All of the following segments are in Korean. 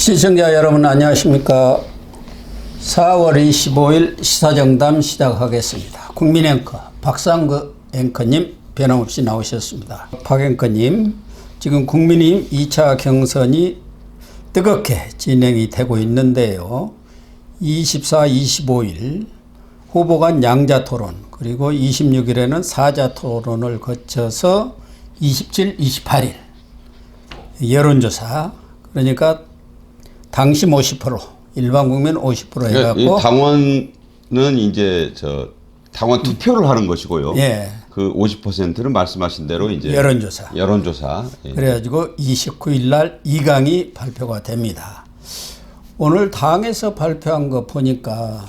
시청자 여러분 안녕하십니까. 4월 25일 시사정담 시작하겠습니다. 국민앵커 박상그 앵커님 변함없이 나오셨습니다. 박 앵커님, 지금 국민의힘 2차 경선이 뜨겁게 진행이 되고 있는데요. 24, 25일 후보 간 양자 토론, 그리고 26일에는 사자 토론을 거쳐서 27, 28일 여론조사, 그러니까 당심 50%, 일반 국민 50% 해갖고 당원은 이제 당원 투표를 하는 것이고요. 예. 그 50%는 말씀하신 대로 이제 여론조사. 예. 그래가지고 29일 날 2강이 발표가 됩니다. 오늘 당에서 발표한 거 보니까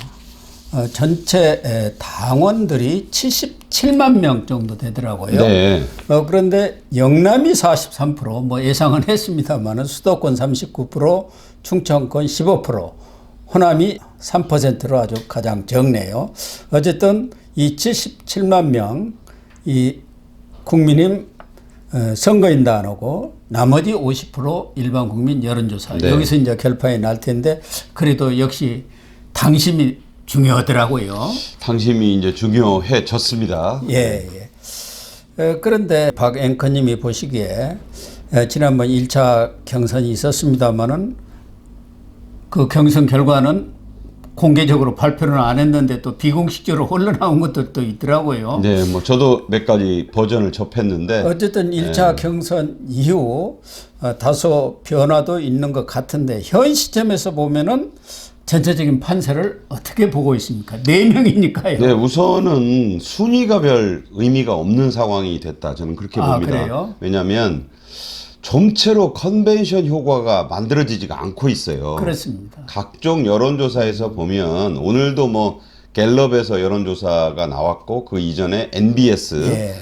전체 당원들이 77만 명 정도 되더라고요. 네. 그런데 영남이 43%, 뭐 예상은 했습니다만은 수도권 39%, 충청권 15%, 호남이 3%로 아주 가장 적네요. 어쨌든 이 77만 명, 이 국민의힘 선거인단하고 나머지 50% 일반 국민 여론조사. 네. 여기서 이제 결판이 날 텐데, 그래도 역시 당심이 중요하더라고요. 당심이 이제 중요해졌습니다. 예, 예. 그런데 박 앵커님이 보시기에 지난번 1차 경선이 있었습니다만은 그 경선 결과는 공개적으로 발표는 안 했는데 또 비공식적으로 흘러나온 것들도 있더라고요. 네, 뭐 저도 몇 가지 버전을 접했는데 어쨌든 1차 경선 이후 다소 변화도 있는 것 같은데, 현 시점에서 보면은 전체적인 판세를 어떻게 보고 있습니까? 4명이니까요. 네, 우선은 순위가 별 의미가 없는 상황이 됐다. 저는 그렇게 봅니다. 그래요? 왜냐하면 정체로 컨벤션 효과가 만들어지지가 않고 있어요. 그렇습니다. 각종 여론조사에서 보면 오늘도 뭐 갤럽에서 여론조사가 나왔고, 그 이전에 NBS, 예.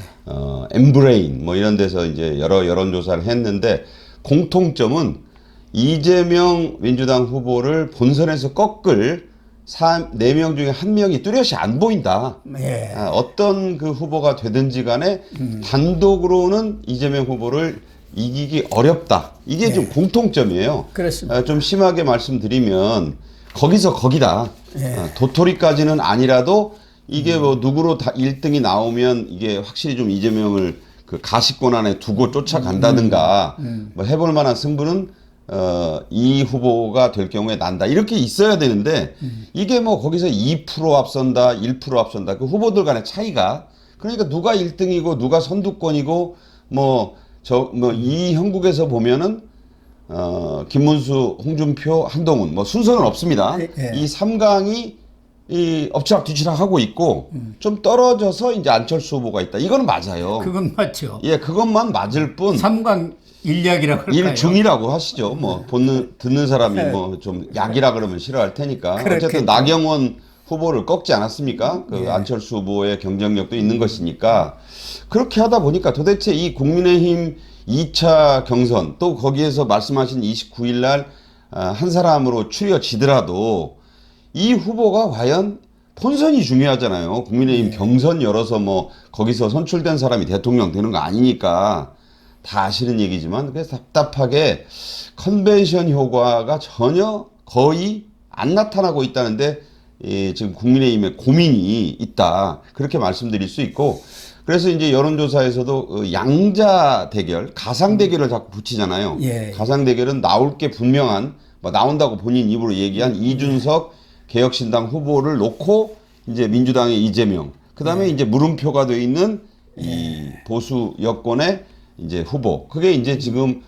엠브레인 뭐 이런 데서 이제 여러 여론조사를 했는데, 공통점은 이재명 민주당 후보를 본선에서 꺾을 4명 중에 1명이 뚜렷이 안 보인다. 예. 어떤 그 후보가 되든지 간에 단독으로는 이재명 후보를 이기기 어렵다. 이게 좀 공통점이에요. 그렇습니다. 좀 심하게 말씀드리면 거기서 거기다. 도토리까지는 아니라도 이게 뭐 누구로 다 1등이 나오면 이게 확실히 좀 이재명을 그 가시권 안에 두고 쫓아간다든가 뭐 해볼 만한 승부는 이 후보가 될 경우에 난다. 이렇게 있어야 되는데 이게 뭐 거기서 2% 앞선다, 1% 앞선다. 그 후보들 간의 차이가, 그러니까 누가 1등이고 누가 선두권이고 이 형국에서 보면은 김문수, 홍준표, 한동훈 뭐 순서는 없습니다. 이 3강이 엎치락뒤치락 하고 있고 좀 떨어져서 이제 안철수 후보가 있다. 이거는 맞아요. 그건 맞죠. 예, 그것만 맞을 뿐. 3강 일약이라고 할까요? 일중이라고 하시죠. 뭐 듣는 사람이 뭐 좀 약이라 그러면 싫어할 테니까. 그렇겠죠. 어쨌든 나경원 후보를 꺾지 않았습니까? 그 안철수 후보의 경쟁력도 있는 것이니까. 그렇게 하다 보니까 도대체 이 국민의힘 2차 경선, 또 거기에서 말씀하신 29일 날 한 사람으로 추려지더라도 이 후보가 과연, 본선이 중요하잖아요. 국민의힘 경선 열어서 뭐 거기서 선출된 사람이 대통령 되는 거 아니니까 다 아시는 얘기지만, 그래서 답답하게 컨벤션 효과가 전혀 거의 안 나타나고 있다는데 지금 국민의힘에 고민이 있다. 그렇게 말씀드릴 수 있고, 그래서 이제 여론조사에서도 양자 대결, 가상 대결을 자꾸 붙이잖아요. 예. 가상 대결은 나올 게 분명한, 뭐 나온다고 본인 입으로 얘기한 이준석 개혁신당 후보를 놓고 이제 민주당의 이재명, 그다음에 이제 물음표가 돼 있는 이 보수 여권의 이제 후보. 그게 이제 지금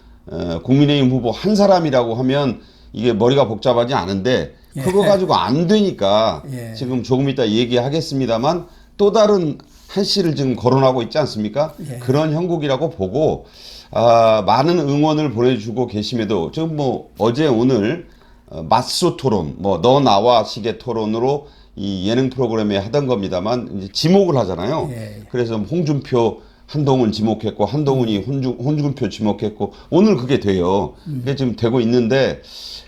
국민의힘 후보 한 사람이라고 하면 이게 머리가 복잡하지 않은데, 그거 가지고 안 되니까 지금 조금 이따 얘기하겠습니다만 또 다른 한 씨를 지금 거론하고 있지 않습니까? 그런 형국이라고 보고, 많은 응원을 보내주고 계심에도 지금 뭐 어제 오늘 맞수 토론, 뭐 너 나와 식의 토론으로 이 예능 프로그램에 하던 겁니다만 이제 지목을 하잖아요. 그래서 홍준표, 한동훈 지목했고, 한동훈이 홍준표 지목했고, 오늘 그게 돼요. 그게 지금 되고 있는데,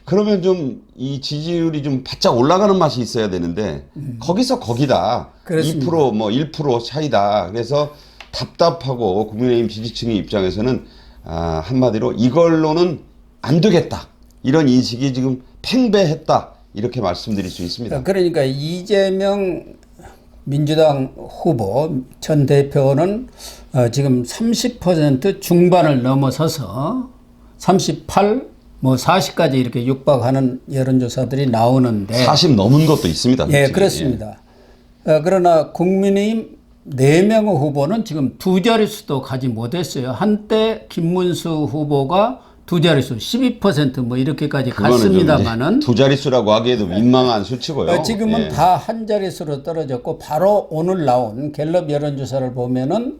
그러면 좀 이 지지율이 좀 바짝 올라가는 맛이 있어야 되는데 거기서 거기다. 그렇습니다. 2% 뭐 1% 차이다. 그래서 답답하고 국민의힘 지지층의 입장에서는 한마디로 이걸로는 안 되겠다. 이런 인식이 지금 팽배했다 이렇게 말씀드릴 수 있습니다. 그러니까 이재명 민주당 후보 전 대표는 지금 30% 중반을 넘어서서 38, 뭐 40까지 이렇게 육박하는 여론조사들이 나오는데 40 넘은 것도 있습니다. 예, 솔직히. 그렇습니다. 그러나 국민의힘 4명 후보는 지금 두 자릿수도 가지 못했어요. 한때 김문수 후보가 두 자릿수 12%뭐 이렇게까지 그거는 갔습니다만은 두 자릿수라고 하기에도 민망한 수치고요. 지금은 예. 다 한 자릿수로 떨어졌고 바로 오늘 나온 갤럽 여론조사를 보면은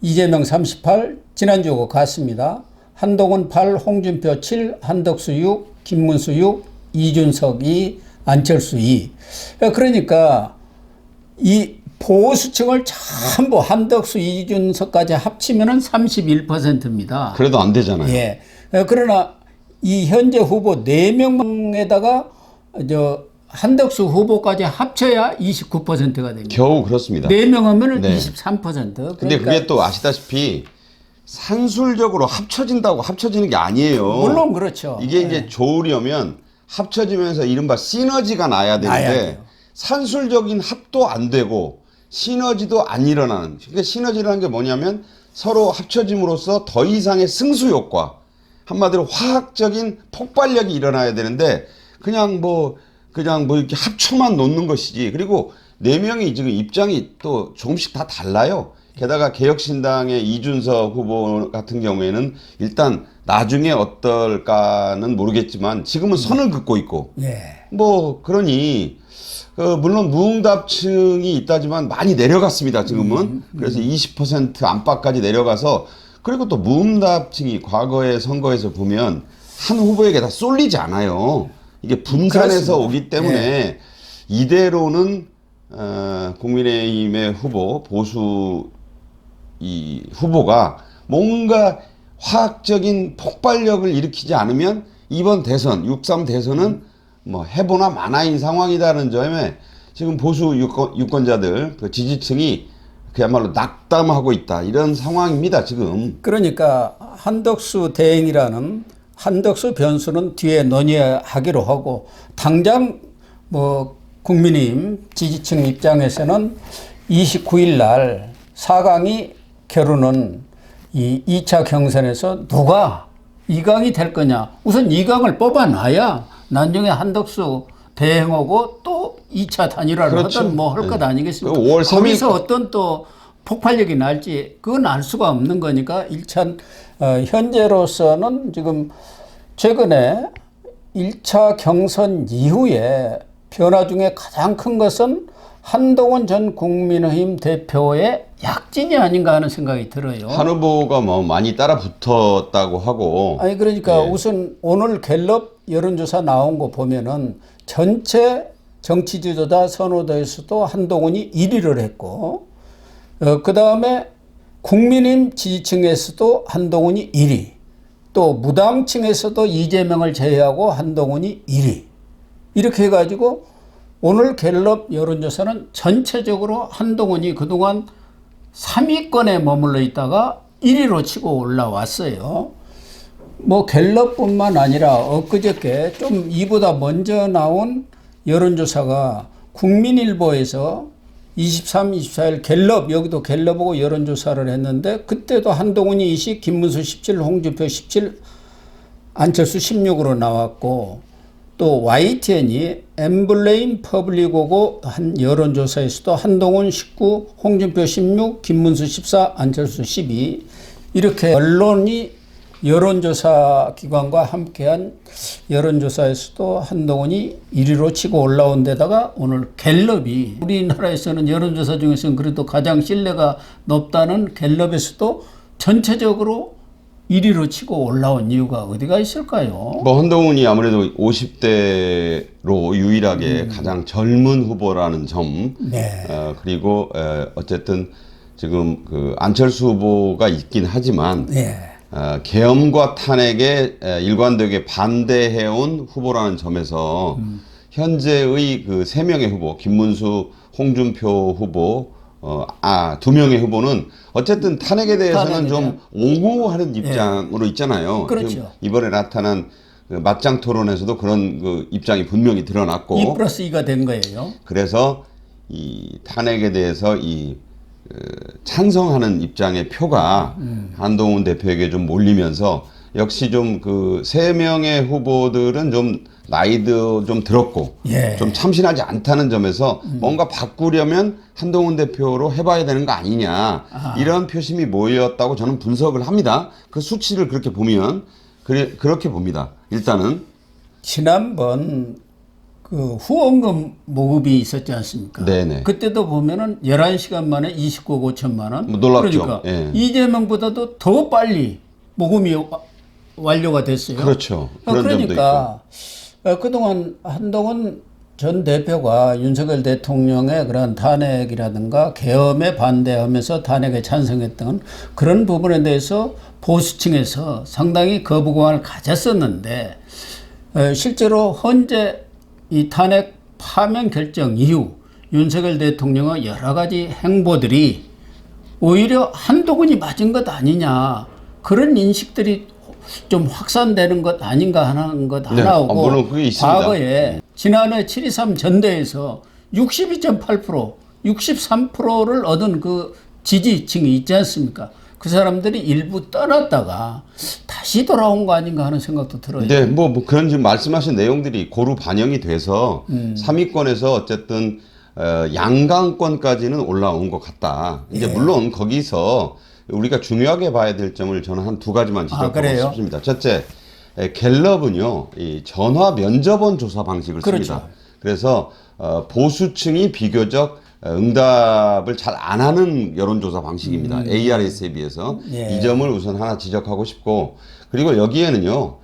이재명 38, 지난주하고 같습니다. 한동훈 8, 홍준표 7, 한덕수 6, 김문수 6, 이준석 2, 안철수 2. 그러니까 이 보수층을 전부 한덕수, 이준석까지 합치면은 31%입니다. 그래도 안 되잖아요. 예. 그러나 이 현재 후보 4명에다가 한덕수 후보까지 합쳐야 29%가 됩니다. 겨우 그렇습니다. 4명 하면은 네. 23%. 근데 그게 또 아시다시피 산술적으로 합쳐진다고 합쳐지는 게 아니에요. 물론 그렇죠. 이게 이제 좋으려면 합쳐지면서 이른바 시너지가 나야 나야 되는데 돼요. 산술적인 합도 안 되고 시너지도 안 일어나는. 그러니까 시너지라는 게 뭐냐면 서로 합쳐짐으로써 더 이상의 승수 효과, 한마디로 화학적인 폭발력이 일어나야 되는데 그냥 뭐 이렇게 합쳐만 놓는 것이지. 그리고 4명이 지금 입장이 또 조금씩 다 달라요. 게다가 개혁신당의 이준석 후보 같은 경우에는 일단 나중에 어떨까는 모르겠지만 지금은 선을 긋고 있고 예. 뭐 그러니 물론 무응답층이 있다지만 많이 내려갔습니다. 지금은. 그래서 20% 안팎까지 내려가서 그리고 또 무응답층이 과거의 선거에서 보면 한 후보에게 다 쏠리지 않아요. 이게 분산해서 그렇습니다. 오기 때문에 이대로는 국민의힘의 후보 보수 이 후보가 뭔가 화학적인 폭발력을 일으키지 않으면 이번 대선 6.3 대선은 뭐 해보나 마나인 상황이다는 점에 지금 보수 유권자들 그 지지층이 그야말로 낙담하고 있다 이런 상황입니다 지금. 그러니까 한덕수 대행이라는 한덕수 변수는 뒤에 논의하기로 하고 당장 뭐 국민의힘 지지층 입장에서는 29일 날 4강이 겨루는 이 2차 경선에서 누가 2강이 될 거냐. 우선 2강을 뽑아놔야 나중에 한덕수 대행하고 또 2차 단일화를 그렇죠. 하든 뭐 할 것 아니겠습니까? 5월 3일 거기서 어떤 또 폭발력이 날지 그건 알 수가 없는 거니까 일단 현재로서는 지금 최근에 1차 경선 이후에 변화 중에 가장 큰 것은 한동훈 전 국민의힘 대표의 약진이 아닌가 하는 생각이 들어요. 한 후보가 뭐 많이 따라 붙었다고 하고. 아니 그러니까 예. 우선 오늘 갤럽 여론조사 나온 거 보면은 전체 정치 지도자 선호도에서도 한동훈이 1위를 했고 그 다음에 국민의힘 지지층에서도 한동훈이 1위 또 무당층에서도 이재명을 제외하고 한동훈이 1위 이렇게 해가지고 오늘 갤럽 여론조사는 전체적으로 한동훈이 그동안 3위권에 머물러 있다가 1위로 치고 올라왔어요. 뭐 갤럽뿐만 아니라 엊그저께 좀 이보다 먼저 나온 여론조사가 국민일보에서 23, 24일 갤럽 여기도 갤럽하고 여론조사를 했는데 그때도 한동훈이 20, 김문수 17, 홍준표 17, 안철수 16으로 나왔고 또 YTN이 엠블레임 퍼블릭하고 한 여론조사에서도 한동훈 19, 홍준표 16, 김문수 14, 안철수 12 이렇게 언론이 여론조사 기관과 함께한 여론조사에서도 한동훈이 1위로 치고 올라온 데다가 오늘 갤럽이 우리나라에서는 여론조사 중에서는 그래도 가장 신뢰가 높다는 갤럽에서도 전체적으로 1위로 치고 올라온 이유가 어디가 있을까요? 뭐 한동훈이 아무래도 50대로 유일하게 가장 젊은 후보라는 점. 네. 그리고 어쨌든 지금 그 안철수 후보가 있긴 하지만 네. 계엄과 탄핵에 일관되게 반대해온 후보라는 점에서 현재의 그 3명의 후보, 김문수, 홍준표 후보, 2명의 후보는 어쨌든 탄핵에 대해서는 탄핵이죠. 좀 옹호하는 입장으로 있잖아요. 그렇죠. 지금 이번에 나타난 그 맞짱 토론에서도 그런 그 입장이 분명히 드러났고 2+2가 된 거예요. 그래서 이 탄핵에 대해서 찬성하는 입장의 표가 한동훈 대표에게 좀 몰리면서 역시 좀 그 3명의 후보들은 좀 나이도 좀 들었고 예. 좀 참신하지 않다는 점에서 뭔가 바꾸려면 한동훈 대표로 해봐야 되는 거 아니냐 이런 표심이 모였다고 저는 분석을 합니다. 그 수치를 그렇게 보면 그렇게 봅니다. 일단은 지난번 그 후원금 모금이 있었지 않습니까? 네네. 그때도 보면은 11시간 만에 29억 5천만 원. 뭐 놀랍죠. 그러니까 예. 이재명보다도 더 빨리 모금이 완료가 됐어요. 그렇죠. 그런 그러니까 그동안 한동훈 전 대표가 윤석열 대통령의 그런 탄핵이라든가 계엄에 반대하면서 탄핵에 찬성했던 그런 부분에 대해서 보수층에서 상당히 거부감을 가졌었는데 실제로 현재 이 탄핵 파면 결정 이후 윤석열 대통령의 여러 가지 행보들이 오히려 한동훈이 맞은 것 아니냐 그런 인식들이 좀 확산되는 것 아닌가 하는 것 네, 하나고 물론 그게 있습니다. 과거에 지난해 7.23 전대에서 62.8% 63%를 얻은 그 지지층이 있지 않습니까? 그 사람들이 일부 떠났다가 다시 돌아온 거 아닌가 하는 생각도 들어요. 네, 뭐 그런 지금 말씀하신 내용들이 고루 반영이 돼서 3위권에서 어쨌든 양강권까지는 올라온 것 같다. 이제 예. 물론 거기서 우리가 중요하게 봐야 될 점을 저는 한 2가지만 지적하고 그래요? 싶습니다. 첫째, 갤럽은요, 이 전화 면접원 조사 방식을 그렇죠. 씁니다. 그래서 보수층이 비교적 응답을 잘 안 하는 여론조사 방식입니다. ARS에 비해서. 예. 이 점을 우선 하나 지적하고 싶고, 그리고 여기에는요,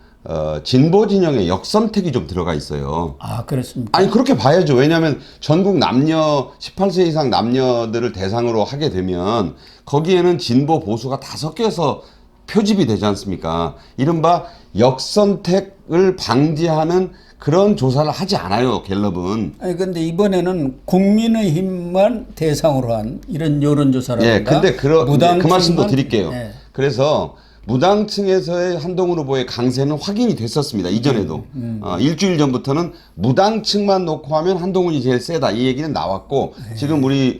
진보 진영의 역선택이 좀 들어가 있어요. 아, 그렇습니까? 아니, 그렇게 봐야죠. 왜냐하면 전국 남녀, 18세 이상 남녀들을 대상으로 하게 되면 거기에는 진보 보수가 다 섞여서 표집이 되지 않습니까? 이른바 역선택을 방지하는 그런 조사를 하지 않아요, 갤럽은. 아니 근데 이번에는 국민의힘만 대상으로 한 이런 여론조사라든가 예, 근데 그 말씀도 드릴게요. 예. 그래서 무당층에서의 한동훈 후보의 강세는 확인이 됐었습니다. 이전에도. 일주일 전부터는 무당층만 놓고 하면 한동훈이 제일 세다. 이 얘기는 나왔고, 지금 우리,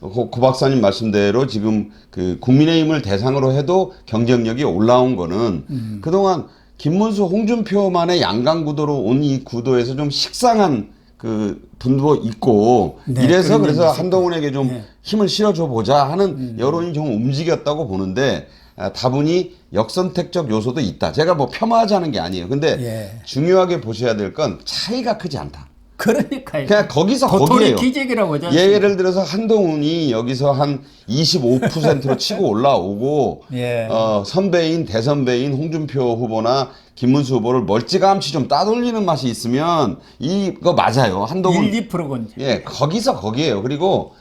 고 박사님 말씀대로 지금 그 국민의힘을 대상으로 해도 경쟁력이 올라온 거는 그동안 김문수, 홍준표만의 양강구도로 온 이 구도에서 좀 식상한 그 분도 있고 네, 이래서 그런 그래서 점이 한동훈에게 좀 네. 힘을 실어줘 보자 하는 여론이 좀 움직였다고 보는데 다분히 역선택적 요소도 있다. 제가 뭐 폄하하자는 게 아니에요. 근데 예. 중요하게 보셔야 될 건 차이가 크지 않다. 그러니까요. 그냥 거기서 도토리 거기에요. 기적이라고 하지 않습니까? 예를 들어서 한동훈이 여기서 한 25%로 치고 올라오고 예. 선배인 대선배인 홍준표 후보나 김문수 후보를 멀찌감치 좀 따돌리는 맛이 있으면 이거 맞아요. 한동훈 1~2%건. 예, 거기서 거기에요. 그리고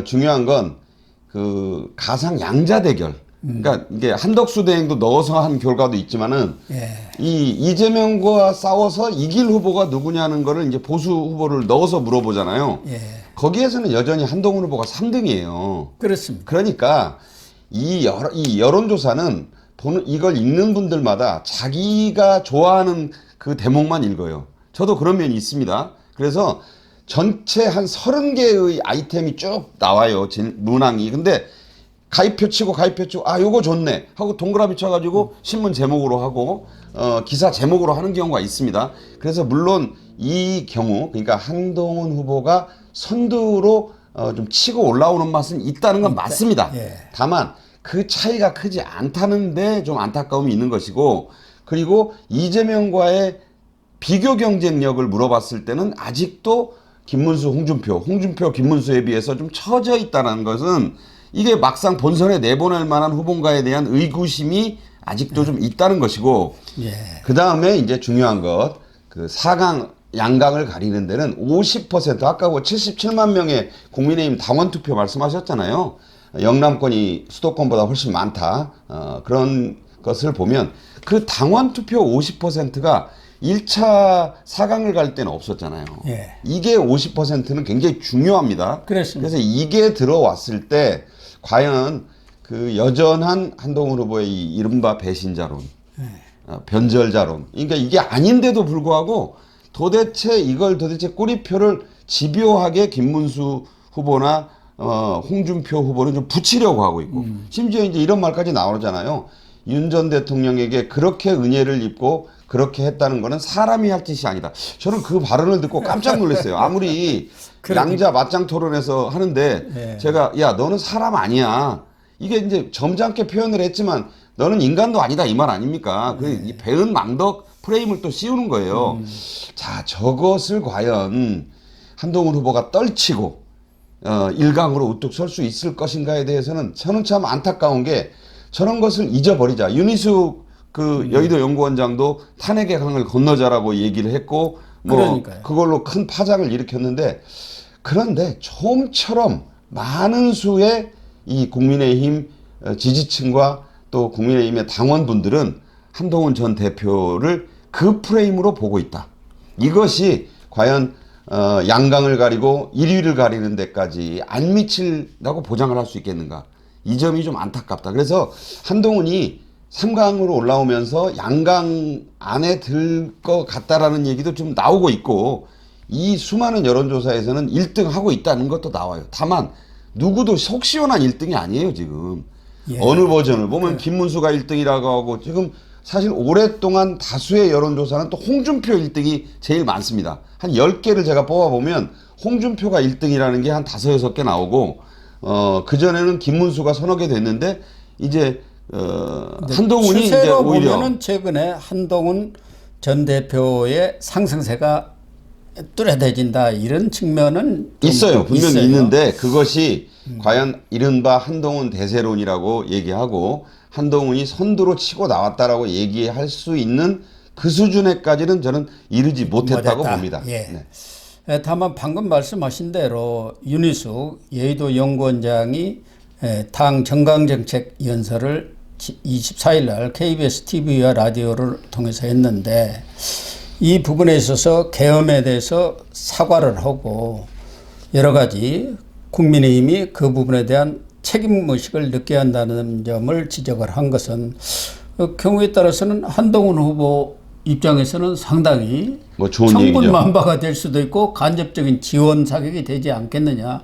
중요한 건 그 가상 양자 대결. 그러니까 이게 한덕수 대행도 넣어서 한 결과도 있지만은 예. 이 이재명과 싸워서 이길 후보가 누구냐는 거를 이제 보수 후보를 넣어서 물어보잖아요. 예. 거기에서는 여전히 한동훈 후보가 3등이에요. 그렇습니다. 그러니까 이 여론조사는 이걸 읽는 분들마다 자기가 좋아하는 그 대목만 읽어요. 저도 그런 면이 있습니다. 그래서 전체 한 30개의 아이템이 쭉 나와요. 문항이. 근데 가입표 치고 요거 좋네 하고 동그라미 쳐가지고 신문 제목으로 하고 기사 제목으로 하는 경우가 있습니다. 그래서 물론 이 경우 그러니까 한동훈 후보가 선두로 좀 치고 올라오는 맛은 있다는 건 맞습니다. 예. 다만 그 차이가 크지 않다는데 좀 안타까움이 있는 것이고 그리고 이재명과의 비교 경쟁력을 물어봤을 때는 아직도 김문수, 홍준표, 김문수에 비해서 좀 처져 있다는 것은 이게 막상 본선에 내보낼 만한 후보인가에 대한 의구심이 아직도 좀 있다는 것이고 예. 그 다음에 이제 중요한 것 그 4강 양강을 가리는 데는 50% 아까 뭐 77만 명의 국민의힘 당원 투표 말씀하셨잖아요. 영남권이 수도권보다 훨씬 많다. 그런 것을 보면 그 당원 투표 50%가 1차 4강을 갈 때는 없었잖아요. 예. 이게 50%는 굉장히 중요합니다. 그렇습니다. 그래서 이게 들어왔을 때 과연 그 여전한 한동훈 후보의 이 이른바 배신자론 변절자론. 그러니까 이게 아닌데도 불구하고 도대체 꼬리표를 집요하게 김문수 후보나 홍준표 후보는 좀 붙이려고 하고 있고 심지어 이제 이런 말까지 나오잖아요. 윤 전 대통령에게 그렇게 은혜를 입고 그렇게 했다는 거는 사람이 할 짓이 아니다. 저는 그 발언을 듣고 깜짝 놀랐어요. 아무리 양자 맞짱 토론에서 하는데 네. 제가 야 너는 사람 아니야. 이게 이제 점잖게 표현을 했지만 너는 인간도 아니다 이 말 아닙니까? 그 이 배은 망덕 프레임을 또 씌우는 거예요. 자 저것을 과연 한동훈 후보가 떨치고 일강으로 우뚝 설 수 있을 것인가에 대해서는 저는 참 안타까운 게 저런 것을 잊어버리자. 윤희숙 그 여의도 연구원장도 탄핵의 강을 건너자라고 얘기를 했고 뭐 그러니까요. 그걸로 큰 파장을 일으켰는데 그런데 좀처럼 많은 수의 이 국민의힘 지지층과 또 국민의힘의 당원분들은 한동훈 전 대표를 그 프레임으로 보고 있다. 이것이 과연 양강을 가리고 1위를 가리는 데까지 안 미칠다고 보장을 할 수 있겠는가. 이 점이 좀 안타깝다. 그래서 한동훈이 3강으로 올라오면서 양강 안에 들 것 같다라는 얘기도 좀 나오고 있고 이 수많은 여론조사에서는 1등 하고 있다는 것도 나와요. 다만 누구도 속 시원한 1등이 아니에요 지금. 예. 어느 버전을 보면 김문수가 1등이라고 하고 지금 사실 오랫동안 다수의 여론조사는 또 홍준표 1등이 제일 많습니다. 한 10개를 제가 뽑아보면 홍준표가 1등이라는 게 한 5, 6개 나오고 그전에는 김문수가 서너 개 됐는데 이제 한동훈이 이제 추세로 오히려 보면은 최근에 한동훈 전 대표의 상승세가 뚜렷해진다 이런 측면은 좀 있어요. 분명히 있어요. 있는데 그것이 과연 이른바 한동훈 대세론이라고 얘기하고 한동훈이 선두로 치고 나왔다라고 얘기할 수 있는 그 수준에까지는 저는 이르지 못했다고 못했다. 봅니다. 예. 네. 다만 방금 말씀하신 대로 윤희숙 여의도 연구원장이 당 정강정책 연설을 24일 날 KBS TV와 라디오를 통해서 했는데 이 부분에 있어서 계엄에 대해서 사과를 하고 여러 가지 국민의힘이 그 부분에 대한 책임의식을 느껴야 한다는 점을 지적을 한 것은 경우에 따라서는 한동훈 후보 입장에서는 상당히 뭐 좋은 얘기죠. 천군만마가 될 수도 있고 간접적인 지원 사격이 되지 않겠느냐.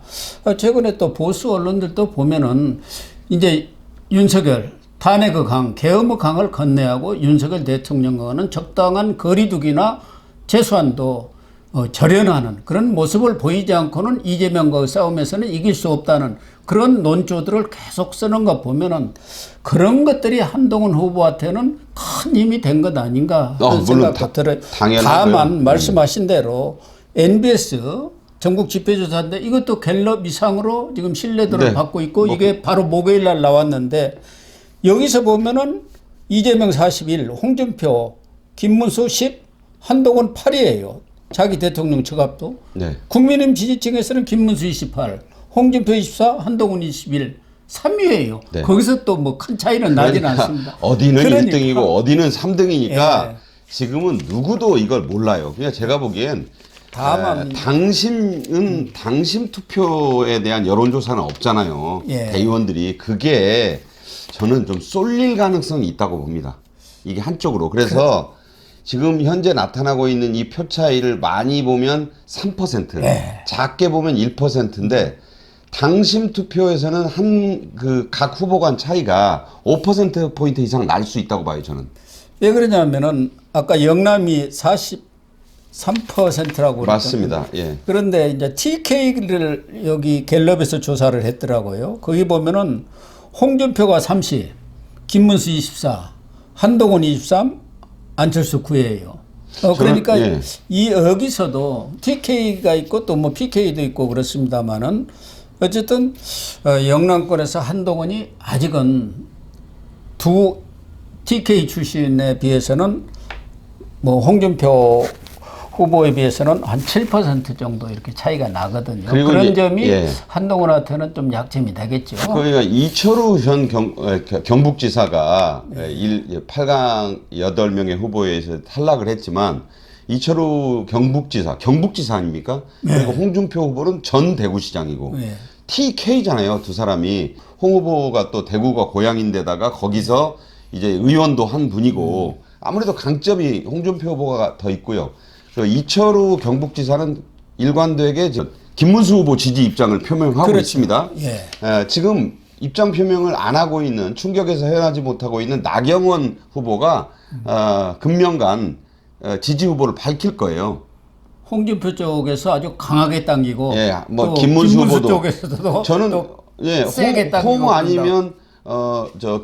최근에 또 보수 언론들도 보면은 이제 윤석열 탄핵의 강, 계엄의 강을 건네하고 윤석열 대통령과는 적당한 거리두기나 최소한도 절연하는 그런 모습을 보이지 않고는 이재명과의 싸움에서는 이길 수 없다는 그런 논조들을 계속 쓰는 거 보면은 그런 것들이 한동훈 후보한테는 큰 힘이 된 것 아닌가 하는 생각도 들어요. 다만 말씀하신 대로 NBS 전국 집회조사인데 이것도 갤럽 이상으로 지금 신뢰도를 받고 있고 이게 바로 목요일 날 나왔는데 여기서 보면은 이재명 41, 홍준표, 김문수 10, 한동훈 8이에요. 자기 대통령 처갑도. 네. 국민의힘 지지층에서는 김문수 28, 홍준표 24, 한동훈 21, 3위예요. 네. 거기서 또 뭐 큰 차이는 나지는 않습니다. 어디는 그러니까. 1등이고 어디는 3등이니까 예. 지금은 누구도 이걸 몰라요. 그냥 제가 보기엔 다만 당심 투표에 대한 여론조사는 없잖아요. 예. 대의원들이 그게 저는 좀 쏠릴 가능성이 있다고 봅니다. 이게 한쪽으로. 그래서 지금 현재 나타나고 있는 이 표 차이를 많이 보면 3%, 네. 작게 보면 1%인데 당심 투표에서는 각 후보 간 차이가 5%포인트 이상 날 수 있다고 봐요, 저는. 왜 그러냐면은 아까 영남이 43%라고 맞습니다. 예. 그런데 이제 TK를 여기 갤럽에서 조사를 했더라고요. 거기 보면은 홍준표가 30, 김문수 24, 한동훈 23, 안철수 9예요. 그러니까 예. 여기서도 TK가 있고 또 뭐 PK도 있고 그렇습니다만은 어쨌든 영남권에서 한동훈이 아직은 두 TK 출신에 비해서는 뭐 홍준표 후보에 비해서는 한 7% 정도 이렇게 차이가 나거든요. 그런 점이 예. 한동훈한테는 좀 약점이 되겠죠. 그러니까 이철우 현 경북지사가 8강 8명의 후보에서 탈락을 했지만 이철우 경북지사 아닙니까? 네. 그리고 홍준표 후보는 전 대구시장이고 네. TK잖아요. 두 사람이. 홍 후보가 또 대구가 고향인데다가 거기서 이제 의원도 한 분이고 아무래도 강점이 홍준표 후보가 더 있고요. 이철우 경북지사는 일관되게 김문수 후보 지지 입장을 표명하고 그렇죠. 있습니다. 예. 지금 입장 표명을 안 하고 있는, 충격에서 헤어나지 못하고 있는 나경원 후보가 금명간 지지 후보를 밝힐 거예요. 홍준표 쪽에서 아주 강하게 당기고, 예, 뭐 또 김문수 후보도 쪽에서도 저는 또 예, 세게 당기고 홍 아니면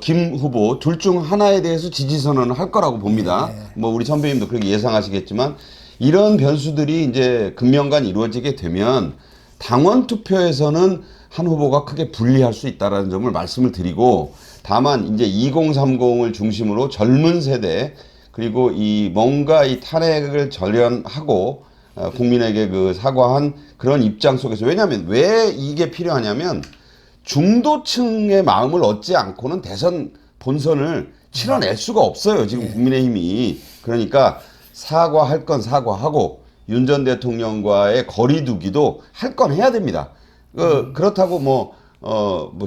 김 후보 둘 중 하나에 대해서 지지 선언을 할 거라고 봅니다. 뭐 우리 선배님도 그렇게 예상하시겠지만 이런 변수들이 이제 금명간 이루어지게 되면 당원 투표에서는 한 후보가 크게 불리할 수 있다라는 점을 말씀을 드리고, 다만 이제 2030을 중심으로 젊은 세대, 그리고 이 뭔가 이 탄핵을 절연하고 국민에게 그 사과한 그런 입장 속에서, 왜냐하면 왜 이게 필요하냐면 중도층의 마음을 얻지 않고는 대선 본선을 치러낼 수가 없어요, 지금 국민의힘이. 그러니까 사과할 건 사과하고 윤 전 대통령과의 거리두기도 할 건 해야 됩니다. 그렇다고 뭐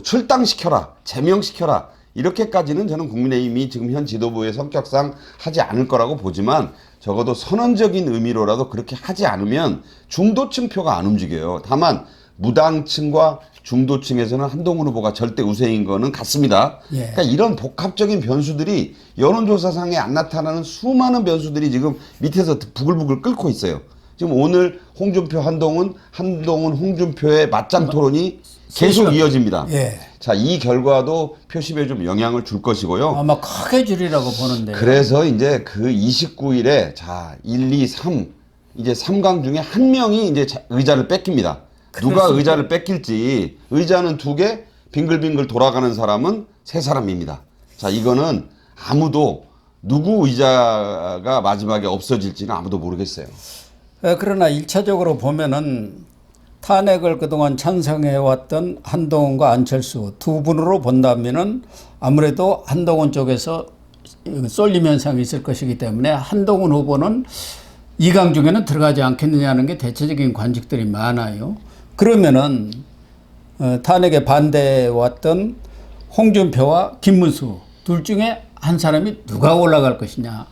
출당시켜라, 제명시켜라, 이렇게까지는 저는 국민의힘이 지금 현 지도부의 성격상 하지 않을 거라고 보지만, 적어도 선언적인 의미로라도 그렇게 하지 않으면 중도층 표가 안 움직여요. 다만 무당층과 중도층에서는 한동훈 후보가 절대 우세인 거는 같습니다. 그러니까 이런 복합적인 변수들이 여론조사상에 안 나타나는 수많은 변수들이 지금 밑에서 부글부글 끓고 있어요. 지금 오늘 홍준표, 한동훈 홍준표의 맞짱 토론이 계속 이어집니다. 예. 자, 이 결과도 표심에 좀 영향을 줄 것이고요. 아마 크게 줄이라고 보는데. 그래서 이제 그 29일에 자 1, 2, 3 이제 3강 중에 한 명이 이제 의자를 뺏깁니다. 누가 의자를 뺏길지, 의자는 2개, 빙글빙글 돌아가는 사람은 3사람입니다. 자, 이거는 아무도 누구 의자가 마지막에 없어질지는 아무도 모르겠어요. 그러나 1차적으로 보면은 탄핵을 그동안 찬성해왔던 한동훈과 안철수 두 분으로 본다면은 아무래도 한동훈 쪽에서 쏠림 현상이 있을 것이기 때문에 한동훈 후보는 2강 중에는 들어가지 않겠느냐는 게 대체적인 관측들이 많아요. 그러면은 탄핵에 반대해왔던 홍준표와 김문수 둘 중에 한 사람이 누가 올라갈 것이냐,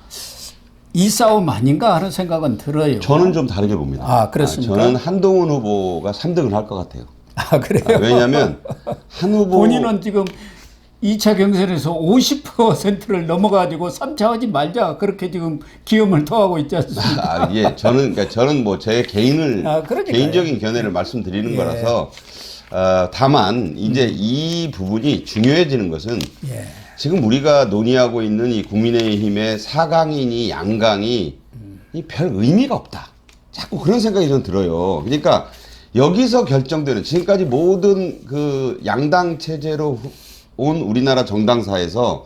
이 싸움 아닌가 하는 생각은 들어요. 저는 좀 다르게 봅니다. 아, 그렇습니까? 저는 한동훈 후보가 3등을 할 것 같아요. 아, 그래요? 왜냐하면 한 후보 본인은 지금 2차 경선에서 50%를 넘어가지고 3차 하지 말자 그렇게 지금 기염을 토하고 있지 않습니까? 예, 저는 뭐 제 그러니까요. 개인적인 견해를 말씀드리는 거라서, 다만 이제 이 부분이 중요해지는 것은 지금 우리가 논의하고 있는 이 국민의힘의 4강이니 양강이 별 의미가 없다. 자꾸 그런 생각이 좀 들어요. 그러니까 여기서 결정되는, 지금까지 모든 그 양당 체제로 온 우리나라 정당사에서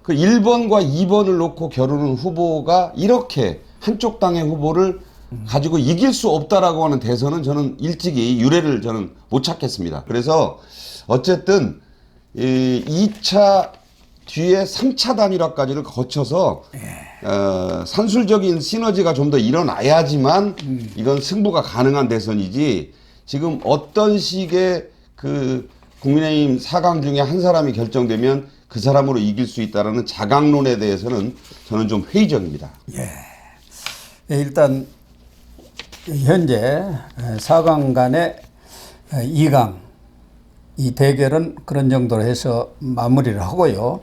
그 1번과 2번을 놓고 겨루는 후보가 이렇게 한쪽 당의 후보를 가지고 이길 수 없다라고 하는 대선은 저는 일찍이 유례를 저는 못 찾겠습니다. 그래서 어쨌든 이 2차 뒤에 3차 단일화까지를 거쳐서 산술적인 시너지가 좀 더 일어나야지만 이건 승부가 가능한 대선이지, 지금 어떤 식의 그 국민의힘 4강 중에 한 사람이 결정되면 그 사람으로 이길 수 있다라는 자강론에 대해서는 저는 좀 회의적입니다. 일단 현재 4강 간의 2강 이 대결은 그런 정도로 해서 마무리를 하고요.